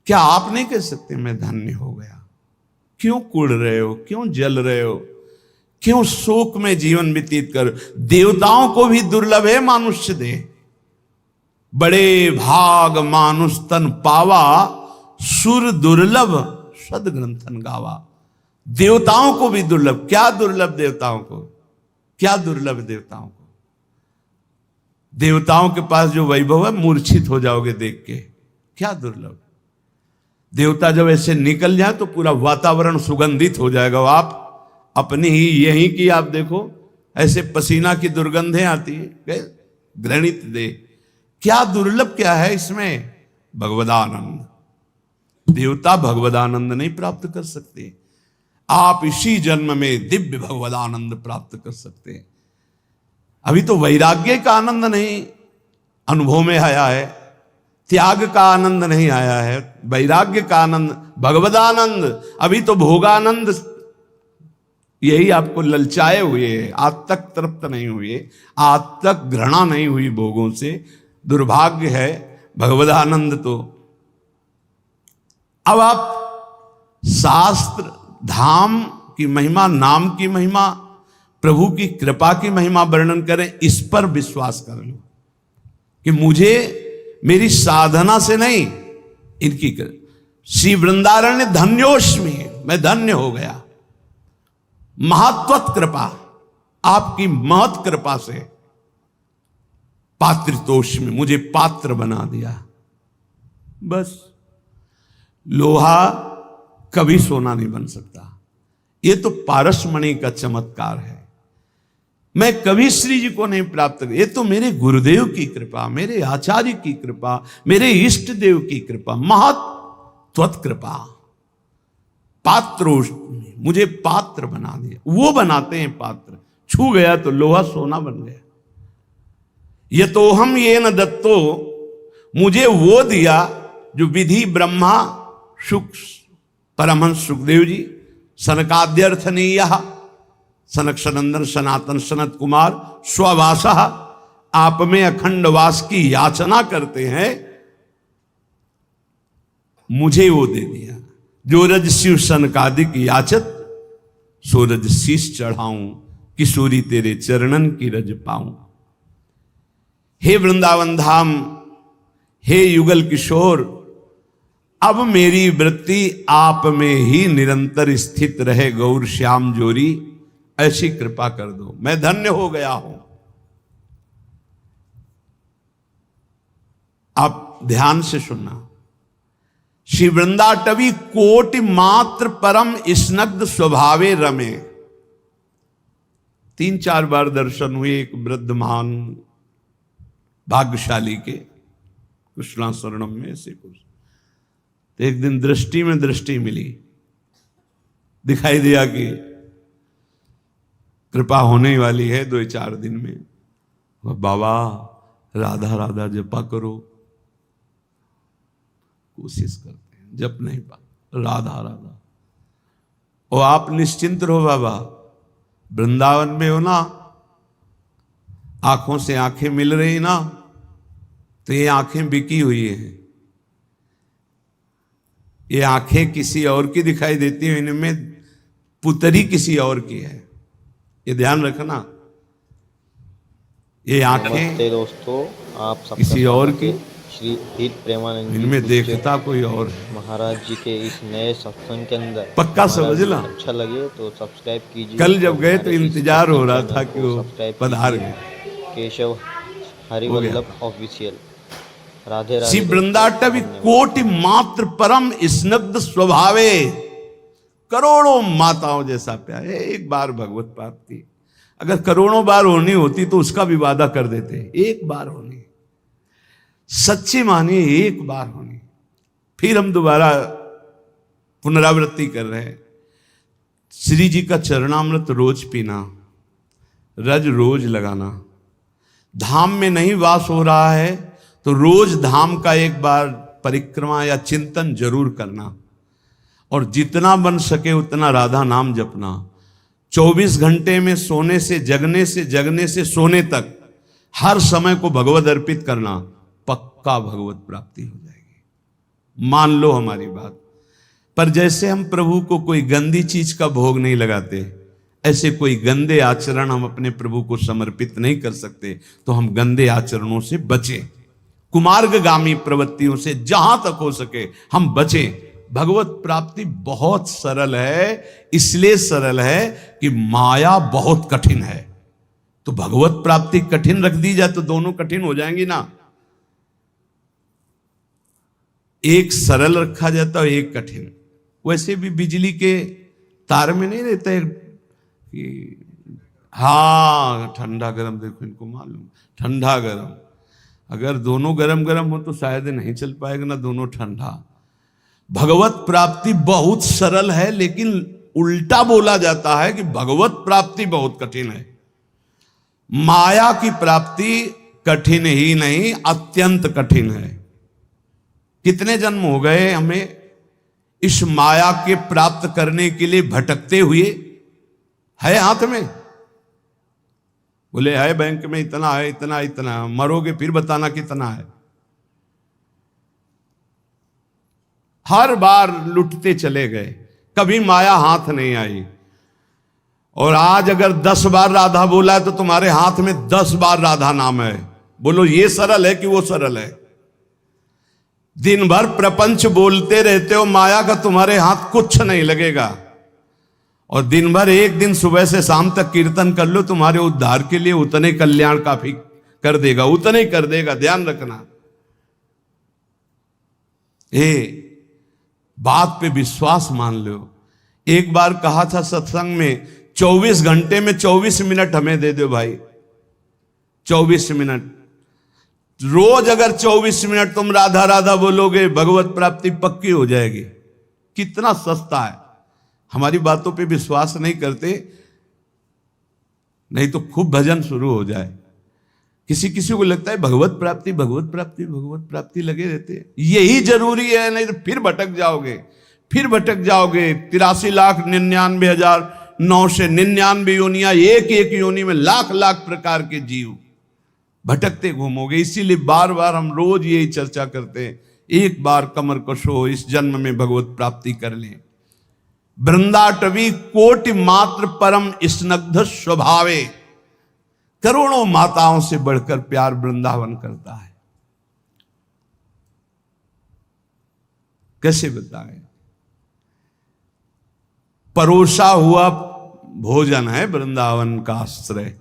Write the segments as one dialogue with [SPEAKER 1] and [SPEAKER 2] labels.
[SPEAKER 1] क्या आप नहीं कह सकते मैं धन्य हो गया? क्यों कुड़ रहे हो, क्यों जल रहे हो, क्यों शोक में जीवन व्यतीत कर? देवताओं को भी दुर्लभ है मानुष्य देह, बड़े भाग मानुष तन पावा, सुर दुर्लभ सदग्रंथन गावा। देवताओं को भी दुर्लभ। क्या दुर्लभ देवताओं को? क्या दुर्लभ देवताओं को? देवताओं के पास जो वैभव है मूर्छित हो जाओगे देख के। क्या दुर्लभ। देवता जब ऐसे निकल जाए तो पूरा वातावरण सुगंधित हो जाएगा। आप अपनी ही यहीं की आप देखो, ऐसे पसीना की दुर्गंधें आती है, घृणित दे। क्या दुर्लभ क्या है इसमें? भगवदानंद। देवता भगवदानंद नहीं प्राप्त कर सकते। आप इसी जन्म में दिव्य भगवदानंद प्राप्त कर सकते हैं। अभी तो वैराग्य का आनंद नहीं अनुभव में आया है, त्याग का आनंद नहीं आया है, वैराग्य का आनंद, भगवदानंद। अभी तो भोगानंद यही आपको ललचाए हुए, आज तक तृप्त नहीं हुए, आज तक घृणा नहीं हुई भोगों से। दुर्भाग्य है। भगवदानंद तो अब आप शास्त्र, धाम की महिमा, नाम की महिमा, प्रभु की कृपा की महिमा वर्णन करें, इस पर विश्वास कर लो कि मुझे मेरी साधना से नहीं, इनकी श्री वृंदारण्य धन्योष्मि, मैं धन्य हो गया। महत्वत कृपा, आपकी महत कृपा से पात्रितोष्मि, मुझे पात्र बना दिया। बस लोहा कभी सोना नहीं बन सकता। यह तो पारसमणि का चमत्कार है। मैं कभी श्री जी को नहीं प्राप्त कर, ये तो मेरे गुरुदेव की कृपा, मेरे आचार्य की कृपा, मेरे इष्ट देव की कृपा, महत्वत कृपा। पात्रोष्मि, मुझे पात्र बना दिया। वो बनाते हैं पात्र। छू गया तो लोहा सोना बन गया। ये तो हम ये न दत्तो, मुझे वो दिया जो विधि ब्रह्मा सुख परमहंस सुखदेव जी, सनकाद्यर्थनीय, सनक सनंदन सनातन सनत कुमार स्ववासा, आप में अखंड वास की याचना करते हैं, मुझे वो दे दिया। जो रज शिव सनकादिक याचत, सो रज शीश चढ़ाऊं, किशोरी तेरे चरणन की रज पाऊं। हे वृंदावन धाम, हे युगल किशोर, अब मेरी वृत्ति आप में ही निरंतर स्थित रहे गौर श्याम जोरी, ऐसी कृपा कर दो, मैं धन्य हो गया हूं। आप ध्यान से सुनना। श्री वृंदाटवी कोटि मात्र परम स्नग्ध स्वभावे रमे। 3-4 बार दर्शन हुए एक वृद्ध महान भाग्यशाली के कृष्णा शरणम में से कुछ। तो एक दिन दृष्टि में दृष्टि मिली, दिखाई दिया कि कृपा होने वाली है 2-4 दिन में। बाबा राधा राधा जपा करो, कोशिश करते हैं, जप नहीं पा, राधा राधा। और आप निश्चिंत रहो बाबा, वृंदावन में हो ना, आंखों से आंखें मिल रही ना, तो ये आंखें बिकी हुई हैं। ये आंखें किसी और की दिखाई देती हैं, इनमें पुतरी किसी और की है, ये ध्यान रखना। ये आंखें
[SPEAKER 2] दोस्तों, आप
[SPEAKER 1] किसी और की,
[SPEAKER 2] श्री हित प्रेमानंद,
[SPEAKER 1] इनमें देखता कोई और है।
[SPEAKER 2] महाराज जी के इस नए सत्संग के अंदर
[SPEAKER 1] पक्का समझ ला।
[SPEAKER 2] अच्छा लगे तो सब्सक्राइब कीजिए।
[SPEAKER 1] कल जब गए तो इंतजार हो रहा था कि वो पधार गए।
[SPEAKER 2] केशव हरिवल्लभ ऑफिशियल। राधे राधे।
[SPEAKER 1] श्री वृंदाटवी कोटि मात्र परम स्नग्ध स्वभावे, करोड़ों माताओं जैसा प्यार। एक बार भगवत प्राप्ति अगर करोड़ों बार होनी होती तो उसका भी वादा कर देते। एक बार होनी, सच्ची मानिए, एक बार होनी। फिर हम दोबारा पुनरावृत्ति कर रहे हैं। श्री जी का चरणामृत रोज पीना, रज रोज लगाना। धाम में नहीं वास हो रहा है तो रोज धाम का एक बार परिक्रमा या चिंतन जरूर करना, और जितना बन सके उतना राधा नाम जपना। 24 घंटे में सोने से जगने से, जगने से सोने तक हर समय को भगवत अर्पित करना, पक्का भगवत प्राप्ति हो जाएगी। मान लो हमारी बात। पर जैसे हम प्रभु को कोई गंदी चीज का भोग नहीं लगाते, ऐसे कोई गंदे आचरण हम अपने प्रभु को समर्पित नहीं कर सकते। तो हम गंदे आचरणों से बचें, कुमार्गगामी प्रवृत्तियों से जहां तक हो सके हम बचें। भगवत प्राप्ति बहुत सरल है, इसलिए सरल है कि माया बहुत कठिन है। तो भगवत प्राप्ति कठिन रख दी जाए तो दोनों कठिन हो जाएंगी ना। एक सरल रखा जाता है, एक कठिन। वैसे भी बिजली के तार में नहीं रहते कि हाँ ठंडा गरम, देखो इनको मालूम ठंडा गरम। अगर दोनों गरम गरम हो तो शायद नहीं चल पाएगा ना, दोनों ठंडा। भगवत प्राप्ति बहुत सरल है, लेकिन उल्टा बोला जाता है कि भगवत प्राप्ति बहुत कठिन है। माया की प्राप्ति कठिन ही नहीं, अत्यंत कठिन है। कितने जन्म हो गए हमें इस माया के प्राप्त करने के लिए भटकते हुए। है हाथ में, बोले है बैंक में इतना है, इतना इतना, मरोगे फिर बताना कितना है। हर बार लुटते चले गए, कभी माया हाथ नहीं आई। और आज अगर 10 बार राधा बोला है तो तुम्हारे हाथ में 10 बार राधा नाम है। बोलो ये सरल है कि वो सरल है। दिन भर प्रपंच बोलते रहते हो, माया का तुम्हारे हाथ कुछ नहीं लगेगा। और दिन भर एक दिन सुबह से शाम तक कीर्तन कर लो, तुम्हारे उद्धार के लिए उतने कल्याण काफी कर देगा, उतने कर देगा। ध्यान रखना, बात पे विश्वास मान लो। एक बार कहा था सत्संग में, 24 घंटे में 24 मिनट हमें दे दो भाई, 24 मिनट। रोज अगर 24 मिनट तुम राधा राधा बोलोगे, भगवत प्राप्ति पक्की हो जाएगी। कितना सस्ता है। हमारी बातों पे विश्वास नहीं करते, नहीं तो खूब भजन शुरू हो जाए। किसी किसी को लगता है भगवत प्राप्ति भगवत प्राप्ति भगवत प्राप्ति लगे रहते हैं, यही जरूरी है, नहीं तो फिर भटक जाओगे, फिर भटक जाओगे। 83,99,999 योनियां, एक एक योनि में लाख लाख प्रकार के जीव भटकते घूमोगे। इसीलिए बार बार हम रोज यही चर्चा करते हैं, एक बार कमर कशो, इस जन्म में भगवत प्राप्ति कर लें। वृंदाटवी कोटि मात्र परम स्नग्ध स्वभावे, करोड़ों माताओं से बढ़कर प्यार वृंदावन करता है। कैसे बताएं? परोसा हुआ भोजन है वृंदावन का आश्रय,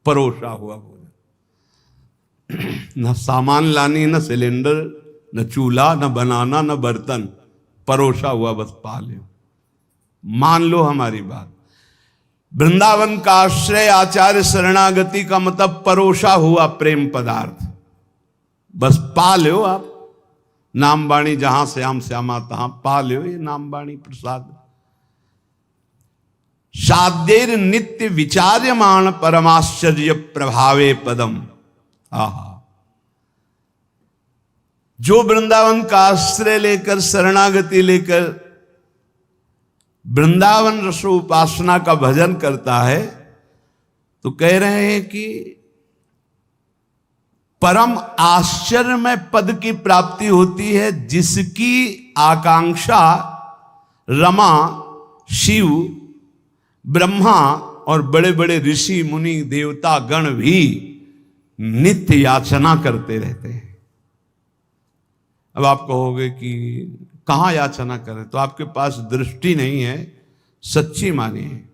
[SPEAKER 1] परोसा हुआ भोजन। न सामान लानी, न सिलेंडर, न चूल्हा, न बनाना, न बर्तन, परोसा हुआ बस पा ले। मान लो हमारी बात। वृंदावन का आश्रय, आचार्य शरणागति का मतलब परोसा हुआ प्रेम पदार्थ, बस पा लो आप। नाम बाणी जहां श्याम श्यामा तहां पा लो ये नाम बाणी प्रसाद। साध्येर नित्य विचार्यमाण परमाश्चर्य प्रभावे पदम। आहा, जो वृंदावन का आश्रय लेकर, शरणागति लेकर वृंदावन रसो उपासना का भजन करता है, तो कह रहे हैं कि परम आश्चर्यमय पद की प्राप्ति होती है, जिसकी आकांक्षा रमा, शिव, ब्रह्मा और बड़े बड़े ऋषि मुनि देवता गण भी नित्य याचना करते रहते हैं। अब आप कहोगे कि कहां याचना करें, तो आपके पास दृष्टि नहीं है, सच्ची मानिए।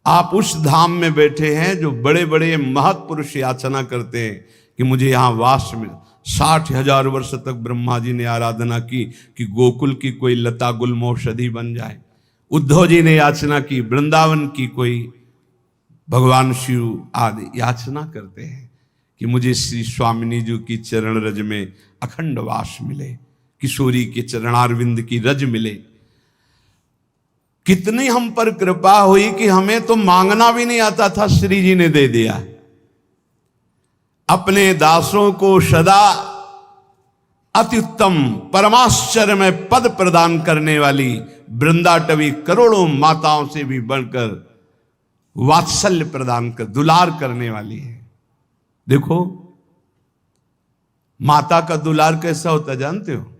[SPEAKER 1] आप उस धाम में बैठे हैं जो बड़े बड़े महत्पुरुष याचना करते हैं कि मुझे यहां वास मिले। 60,000 वर्ष तक ब्रह्मा जी ने आराधना की कि गोकुल की कोई लता गुलमौषधि बन जाए। उद्धव जी ने याचना की वृंदावन की कोई भगवान शिव आदि याचना करते हैं कि मुझे श्री स्वामिनी जी की चरण रज में अखंड वास मिले, किशोरी के चरणारविंद की रज मिले। कितनी हम पर कृपा हुई कि हमें तो मांगना भी नहीं आता था, श्री जी ने दे दिया। अपने दासों को सदा अति उत्तम परमाश्चर्य में पद प्रदान करने वाली वृंदाटवी करोड़ों माताओं से भी बढ़कर वात्सल्य प्रदान कर, दुलार करने वाली है। देखो माता का दुलार कैसा होता जानते हो?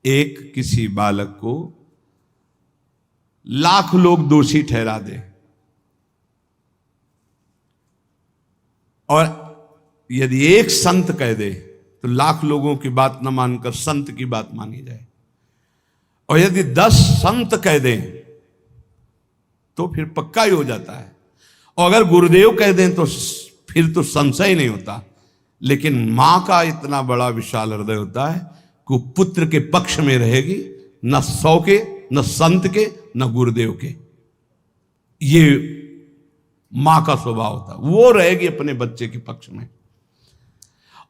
[SPEAKER 1] एक किसी बालक को लाख लोग दोषी ठहरा दे और यदि एक संत कह दे तो लाख लोगों की बात न मानकर संत की बात मानी जाए, और यदि 10 संत कह दें तो फिर पक्का ही हो जाता है, और अगर गुरुदेव कह दें तो फिर तो संशय नहीं होता। लेकिन मां का इतना बड़ा विशाल हृदय होता है कि पुत्र के पक्ष में रहेगी, न 100 के, न संत के, न गुरुदेव के। ये मां का स्वभाव होता है, वो रहेगी अपने बच्चे के पक्ष में।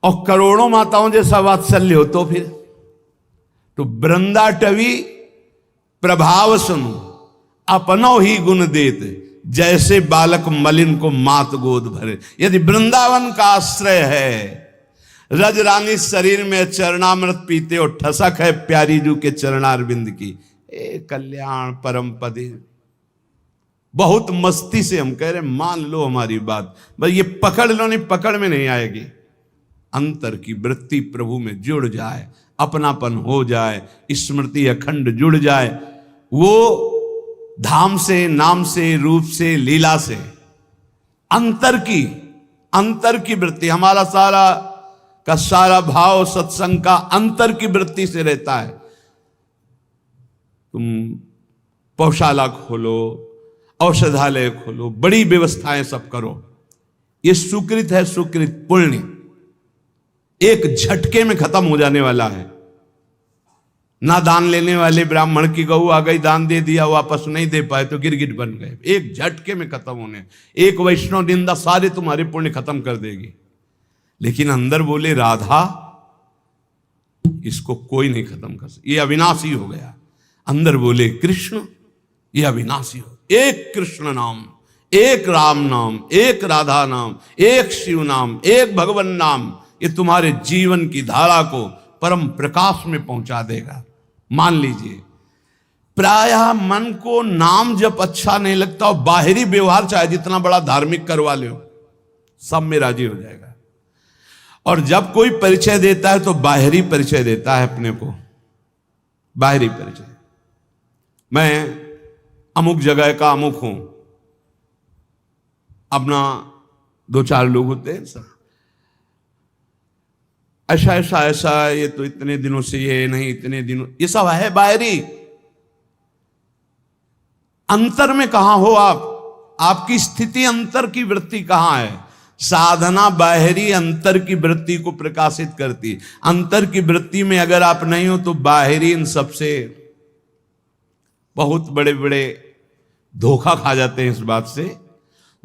[SPEAKER 1] और करोड़ों माताओं जैसा वात्सल्य हो तो फिर तो वृंदा टवी प्रभाव सुनो अपनो ही गुण देत, जैसे बालक मलिन को मात गोद भरे। यदि वृंदावन का आश्रय है, रज रानी शरीर में चरणामृत पीते और ठसक है प्यारी जू के चरणारविंद की, ए कल्याण परम पदे। बहुत मस्ती से हम कह रहे मान लो हमारी बात, बस ये पकड़ लो, नहीं पकड़ में नहीं आएगी। अंतर की वृत्ति प्रभु में जुड़ जाए, अपनापन हो जाए, स्मृति अखंड जुड़ जाए, वो धाम से, नाम से, रूप से, लीला से अंतर की वृत्ति, हमारा सारा का सारा भाव सत्संग का अंतर की वृत्ति से रहता है। तुम पौशाला खोलो, औषधालय खोलो, बड़ी व्यवस्थाएं सब करो, ये सुकृत है, सुकृत पुण्य एक झटके में खत्म हो जाने वाला है। ना दान लेने वाले ब्राह्मण की गऊ आ गई, दान दे दिया, वापस नहीं दे पाए तो गिरगिट बन गए, एक झटके में खत्म होने। एक वैष्णव निंदा सारे तुम्हारे पुण्य खत्म कर देगी। लेकिन अंदर बोले राधा, इसको कोई नहीं खत्म कर सकता, ये अविनाशी हो गया। अंदर बोले कृष्ण, ये अविनाशी हो। एक कृष्ण नाम, एक राम नाम, एक राधा नाम, एक शिव नाम, एक भगवान नाम, ये तुम्हारे जीवन की धारा को परम प्रकाश में पहुंचा देगा। मान लीजिए प्रायः मन को नाम जब अच्छा नहीं लगता और बाहरी व्यवहार चाहे जितना बड़ा धार्मिक करवा लो, सब में राजी हो जाएगा। और जब कोई परिचय देता है तो बाहरी परिचय देता है अपने को, बाहरी परिचय, मैं अमुक जगह का अमुक हूं। अपना 2-4 लोग होते हैं सब, ऐसा ऐसा ऐसा, ये तो इतने दिनों से, ये नहीं इतने दिनों, ये सब है बाहरी। अंतर में कहां हो आप? आपकी स्थिति अंतर की वृत्ति कहां है? साधना बाहरी अंतर की वृत्ति को प्रकाशित करती। अंतर की वृत्ति में अगर आप नहीं हो तो बाहरी इन सबसे बहुत बड़े बड़े धोखा खा जाते हैं। इस बात से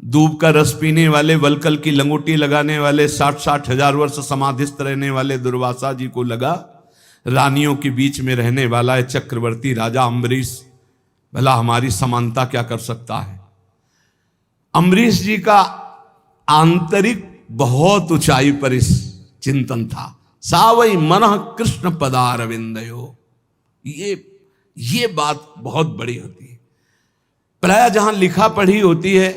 [SPEAKER 1] दूब का रस पीने वाले, वलकल की लंगोटी लगाने वाले, 60-60 हजार वर्ष समाधिस्थ रहने वाले दुर्वासा जी को लगा रानियों के बीच में रहने वाला है चक्रवर्ती राजा अम्बरीश, भला हमारी समानता क्या कर सकता है। अम्बरीश जी का आंतरिक बहुत ऊंचाई पर इस चिंतन था। सावई मनः कृष्ण पदारविंदयो, ये बात बहुत बड़ी होती है। प्राय जहां लिखा पढ़ी होती है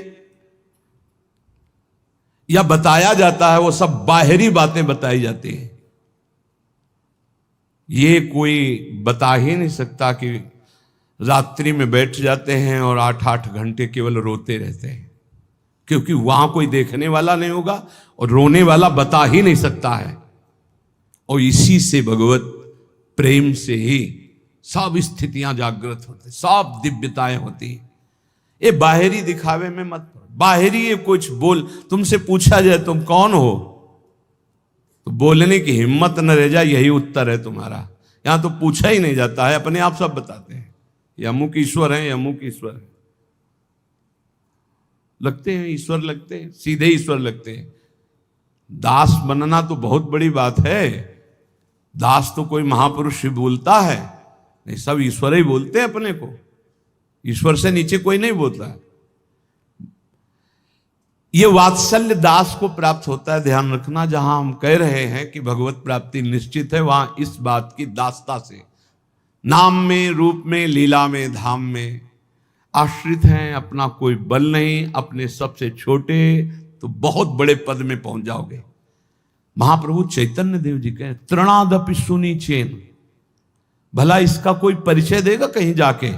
[SPEAKER 1] या बताया जाता है, वो सब बाहरी बातें बताई जाती हैं। ये कोई बता ही नहीं सकता कि रात्रि में बैठ जाते हैं और 8-8 घंटे केवल रोते रहते हैं, क्योंकि वहां कोई देखने वाला नहीं होगा और रोने वाला बता ही नहीं सकता है। और इसी से भगवत प्रेम से ही सब स्थितियां जागृत होती, सब दिव्यताएं होती। ये बाहरी दिखावे में मत, बाहरी ये कुछ बोल, तुमसे पूछा जाए तुम कौन हो तो बोलने की हिम्मत न रह जाए, यही उत्तर है तुम्हारा। यहां तो पूछा ही नहीं जाता है, अपने आप सब बताते हैं, ये अमुक ईश्वर है, ये अमुक ईश्वर है। लगते हैं ईश्वर, लगते हैं सीधे ईश्वर लगते हैं। दास बनना तो बहुत बड़ी बात है। दास तो कोई महापुरुष ही बोलता है, नहीं सब ईश्वर ही बोलते हैं अपने को। ईश्वर से नीचे कोई नहीं बोलता है। ये वात्सल्य दास को प्राप्त होता है। ध्यान रखना, जहां हम कह रहे हैं कि भगवत प्राप्ति निश्चित है, वहां इस बात की दासता से, नाम में, रूप में, लीला में, धाम में आश्रित हैं। अपना कोई बल नहीं, अपने सबसे छोटे तो बहुत बड़े पद में पहुंच जाओगे। महाप्रभु चैतन्य देव जी कहे तृणादपि सुनी चेन, भला इसका कोई परिचय देगा कहीं जाके,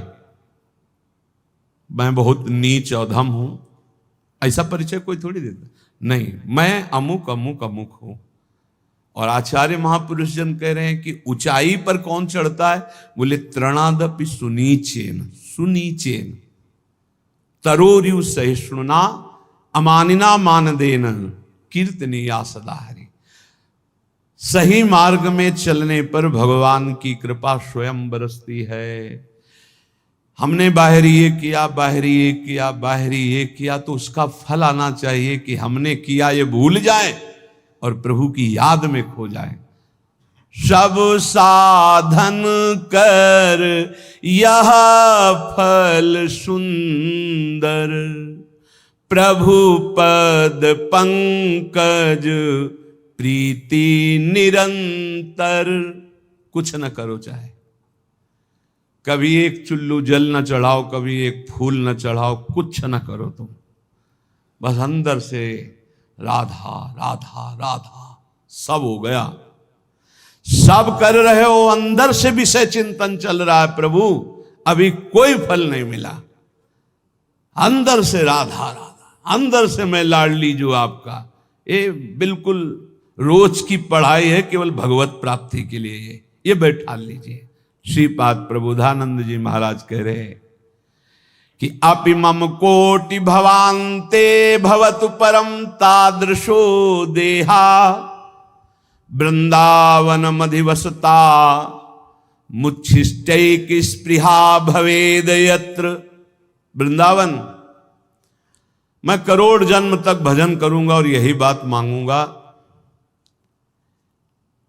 [SPEAKER 1] मैं बहुत नीच अधम हूं, ऐसा परिचय कोई थोड़ी देता। नहीं, मैं अमुक अमुक अमुक हूं। और आचार्य महापुरुष जन कह रहे हैं कि ऊंचाई पर कौन चढ़ता है? बोले तृणादपि सुनीचेन, सुनीचेन तरोरियु सहिष्णुना अमानिना मानदेन कीर्तनीया सदा हरि। सही मार्ग में चलने पर भगवान की कृपा स्वयं बरसती है। हमने बाहरी ये किया, बाहरी ये किया, बाहरी ये किया, तो उसका फल आना चाहिए कि हमने किया ये भूल जाए और प्रभु की याद में खो जाए। सब साधन कर यह फल सुंदर, प्रभु पद पंकज प्रीति निरंतर। कुछ न करो, चाहे कभी एक चुल्लू जल न चढ़ाओ, कभी एक फूल न चढ़ाओ, कुछ न करो तुम, बस अंदर से राधा राधा राधा सब हो गया। सब कर रहे हो, अंदर से विषय चिंतन चल रहा है, प्रभु अभी कोई फल नहीं मिला। अंदर से राधा राधा, अंदर से मैं लाडली जो आपका। ये बिल्कुल रोज की पढ़ाई है, केवल भगवत प्राप्ति के लिए। ये बैठा लीजिए। श्रीपाद प्रबोधानंद जी महाराज कह रहे हैं कि अपि मम कोटि भवान्ते भवतु परम तादृशो देहा, वृंदावन मधिवसता मुच्छिष्टैक स्पृहा भवेद यत्र। वृंदावन मैं करोड़ जन्म तक भजन करूंगा और यही बात मांगूंगा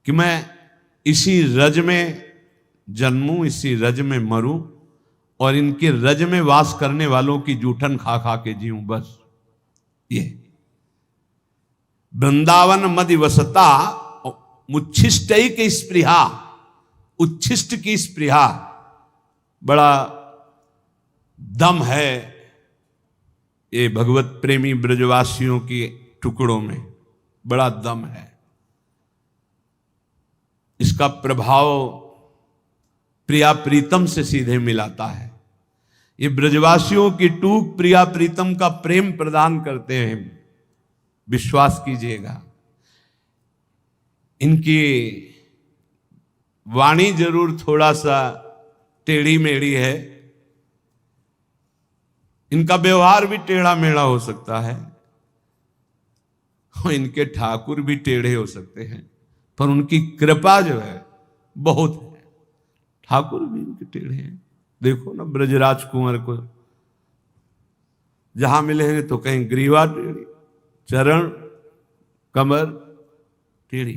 [SPEAKER 1] कि मैं इसी रज में जन्मूं, इसी रज में मरूं और इनके रज में वास करने वालों की जूठन खा खा के जीऊं, बस ये। वृंदावन मदिवसता मुच्छिष्टैक स्पृहा, उच्छिष्ट की स्पृहा, बड़ा दम है ये भगवत प्रेमी ब्रजवासियों के टुकड़ों में, बड़ा दम है। इसका प्रभाव प्रिया प्रीतम से सीधे मिलाता है। ये ब्रजवासियों की टूक प्रिया प्रीतम का प्रेम प्रदान करते हैं, विश्वास कीजिएगा। इनकी वाणी जरूर थोड़ा सा टेढ़ी मेढ़ी है, इनका व्यवहार भी टेढ़ा मेढ़ा हो सकता है, इनके ठाकुर भी टेढ़े हो सकते हैं, पर उनकी कृपा जो है बहुत है। ठाकुर भी इनके टेढ़े हैं। देखो ना ब्रजराज कुंवर को जहां मिलेंगे तो कहीं ग्रीवा टेढ़ी, चरण कमर टेढ़ी,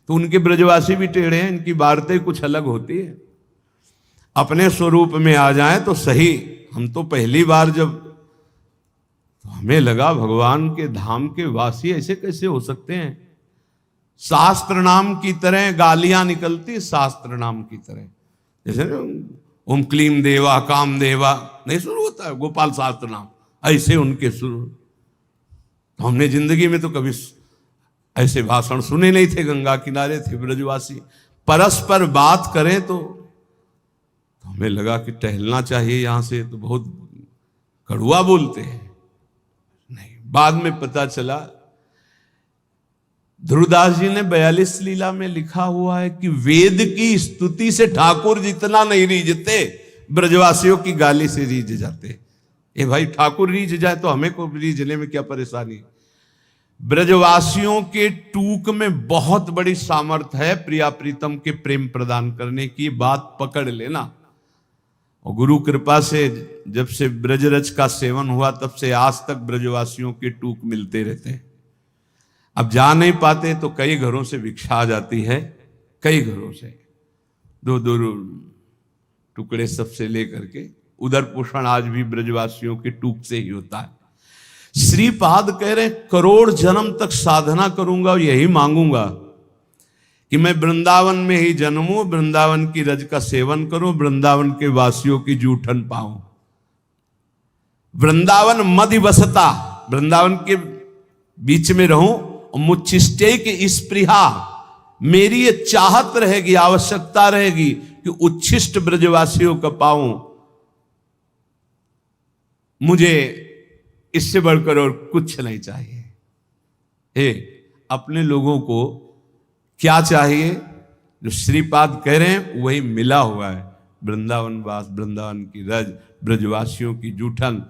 [SPEAKER 1] तो उनके ब्रजवासी भी टेढ़े हैं। इनकी वार्तें कुछ अलग होती है। अपने स्वरूप में आ जाएं तो सही। हम तो पहली बार जब, तो हमें लगा भगवान के धाम के वासी ऐसे कैसे हो सकते हैं। शास्त्र नाम की तरह गालियां निकलती, शास्त्र नाम की तरह, जैसे ओम क्लीम देवा काम देवा नहीं शुरू होता है, गोपाल शास्त्र नाम, ऐसे उनके शुरू। तो हमने जिंदगी में तो कभी ऐसे भाषण सुने नहीं थे। गंगा किनारे थे ब्रजवासी, परस्पर बात करें तो हमें लगा कि टहलना चाहिए यहां से, तो बहुत कड़ुआ बोलते हैं। नहीं, बाद में पता चला, ध्रुवदास जी ने 42 लीला में लिखा हुआ है कि वेद की स्तुति से ठाकुर जितना नहीं रीझते, ब्रजवासियों की गाली से रीझ जाते। ए भाई, ठाकुर रीझ जाए तो हमें को रीझने में क्या परेशानी। ब्रजवासियों के टूक में बहुत बड़ी सामर्थ है प्रिया प्रीतम के प्रेम प्रदान करने की, बात पकड़ लेना। और गुरु कृपा से जब से ब्रजरज का सेवन हुआ तब से आज तक ब्रजवासियों के टूक मिलते रहते हैं। अब जा नहीं पाते तो कई घरों से भिक्षा आ जाती है, कई घरों से दो दो टुकड़े सबसे लेकर के। उधर पोषण आज भी ब्रजवासियों के टूक से ही होता है। श्रीपाद कह रहे करोड़ जन्म तक साधना करूंगा और यही मांगूंगा कि मैं वृंदावन में ही जन्मूं, वृंदावन की रज का सेवन करूं, वृंदावन के वासियों की जूठन पाऊं। वृंदावन मधिवसता, वृंदावन के बीच में रहूं और मुच्छिष्टे की स्पृहा, मेरी ये चाहत रहेगी, आवश्यकता रहेगी कि उच्छिष्ट ब्रजवासियों का पाऊं, मुझे इससे बढ़कर और कुछ नहीं चाहिए। अपने लोगों को क्या चाहिए? जो श्रीपाद कह रहे हैं वही मिला हुआ है। वृंदावन वास, वृंदावन की रज, ब्रजवासियों की जूठन।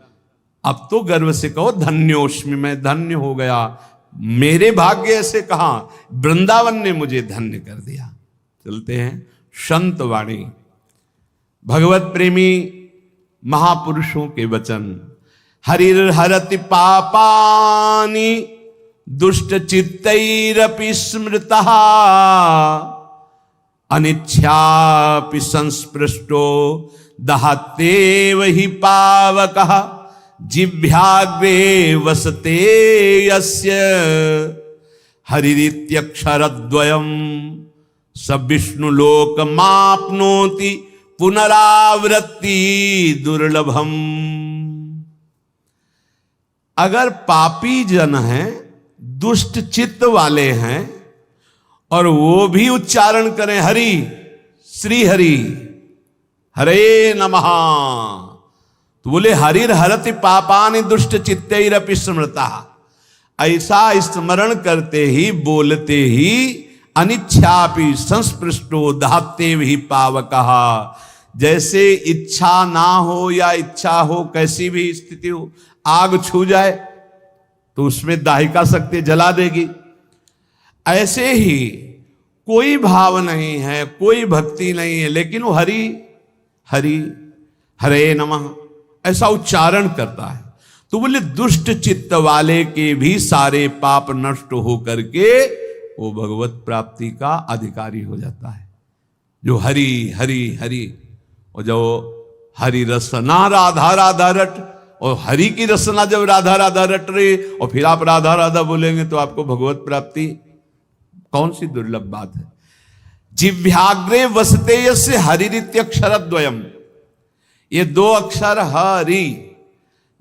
[SPEAKER 1] अब तो गर्व से कहो धन्योस्मि, मैं धन्य हो गया। मेरे भाग्य ऐसे कहा, वृंदावन ने मुझे धन्य कर दिया। चलते हैं संत वाणी, भगवत प्रेमी महापुरुषों के वचन। हरिर हरति पापानि दुष्ट चित्तैरपि स्मृतः, अनिच्छापि संस्पृष्टो दहत्येव हि पावकः, जिह्वाग्रे वसते यस्य हरिरित्यक्षरद्वयम्, स विष्णुलोकमाप्नोति पुनरावृत्ति दुर्लभम। अगर पापी जन हैं, दुष्ट चित्त वाले हैं, और वो भी उच्चारण करें हरि, श्री हरि, हरे नमः, तो बोले हरिर हरति पापानि दुष्ट चित्तैरपि स्मृता। ऐसा स्मरण करते ही, बोलते ही, अनिच्छापि संस्पृष्टो दहत्येव हि पावकः, जैसे इच्छा ना हो या इच्छा हो, कैसी भी स्थिति हो, आग छू जाए तो उसमें दाहिका शक्ति जला देगी। ऐसे ही कोई भाव नहीं है, कोई भक्ति नहीं है, लेकिन वो हरि हरि, हरे नमः ऐसा उच्चारण करता है, तो बोले दुष्ट चित्त वाले के भी सारे पाप नष्ट हो करके वो भगवत प्राप्ति का अधिकारी हो जाता है। जो हरि हरि हरि, और जो हरि रसना राधा राधा रट, और हरि की रसना जब राधा राधा रट रही और फिर आप राधा राधा बोलेंगे तो आपको भगवत प्राप्ति, कौन सी दुर्लभ बात है। जिह्वाग्रे वसते यस्य हरिरित्यक्षरद्वयम्, ये दो अक्षर हरि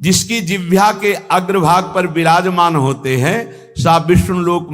[SPEAKER 1] जिसकी जिह्वा के अग्रभाग पर विराजमान होते हैं, सा विष्णु लोक